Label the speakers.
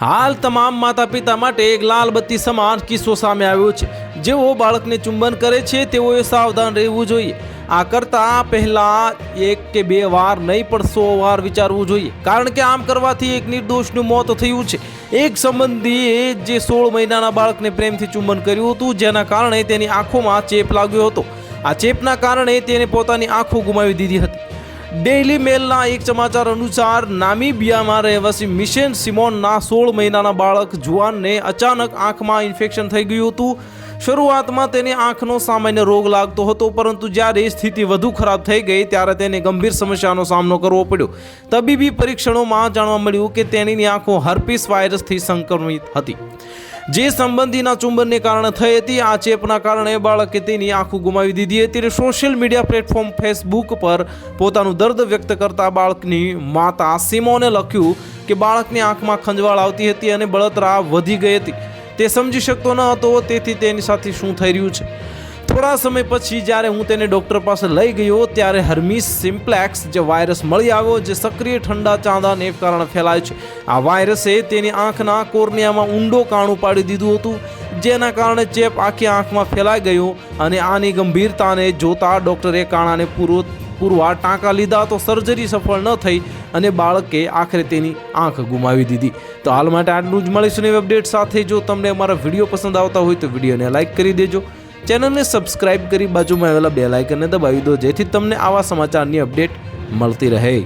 Speaker 1: હાલ તમામ માતા પિતા માટે એક લાલ બત્તી સમાન કિસ્સો સામે આવ્યો છે। જેઓ બાળકને ચુંબન કરે છે તેઓએ સાવધાન રહેવું જોઈએ। આ કરતા પહેલા 1 કે 2 વાર નહીં પણ 100 વાર વિચારવું જોઈએ, કારણ કે આમ કરવાથી એક નિર્દોષનું મોત થયું છે। એક સંબંધીએ જે 16 મહિનાના બાળકને પ્રેમથી ચુંબન કર્યું હતું, જેના કારણે તેની આંખોમાં ચેપ લાગ્યો હતો। આ ચેપના કારણે તેને પોતાની આંખો ગુમાવી દીધી હતી। ડેઇલી મેલના એક સમાચાર અનુસાર નામીબિયામાં રહેવાસી મિશેલ સિમોનના 16 મહિનાના બાળક જુઆનને અચાનક આંખમાં ઇન્ફેક્શન થઈ ગયું હતું। શરૂઆતમાં તેની આંખનો સામાન્ય રોગ લાગતો હતો, પરંતુ જ્યારે સ્થિતિ વધુ ખરાબ થઈ ગઈ ત્યારે તેને ગંભીર સમસ્યાનો સામનો કરવો પડ્યો। તબીબી પરીક્ષણોમાં જાણવા મળ્યું કે તેની આંખો હર્પીસ વાયરસથી સંક્રમિત હતી, જે સંબંધીના ચુંબનને કારણે થઈ હતી। આ ચેપના કારણે બાળકે તેની આંખો ગુમાવી દીધી હતી। સોશિયલ મીડિયા પ્લેટફોર્મ ફેસબુક પર પોતાનું દર્દ વ્યક્ત કરતા બાળકની માતા સિમોને લખ્યું કે બાળકની આંખમાં ખંજવાળ આવતી હતી અને બળતરા વધી ગઈ હતી। તે સમજી શકતો ન હતો તેથી તેની સાથે શું થઈ રહ્યું છે। થોડા સમય પછી જ્યારે હું તેને ડૉક્ટર પાસે લઈ ગયો ત્યારે હર્મીસ સિમ્પ્લેક્સ જે વાયરસ મળી આવ્યો, જે સક્રિય ઠંડા ચાંદાને કારણે ફેલાય છે। આ વાયરસે તેની આંખના કોર્નિયામાં ઊંડો કાણું પાડી દીધું હતું, જેના કારણે ચેપ આખી આંખમાં ફેલાઈ ગયો અને આની ગંભીરતાને જોતા ડૉક્ટરે કાણાને પૂરવા ટાંકા લીધા તો સર્જરી સફળ ન થઈ અને બાળકે આખરે તેની આંખ ગુમાવી દીધી। તો હાલ માટે આટલું જ। મળીશું નવી અપડેટ સાથે। જો તમને અમારા વિડીયો પસંદ આવતા હોય તો વિડીયોને લાઇક કરી દેજો, ચેનલને સબસ્ક્રાઇબ કરી બાજુમાં આવેલા બેલ આઇકનને દબાવી દો, જેથી તમને આવા સમાચારની અપડેટ મળતી રહે।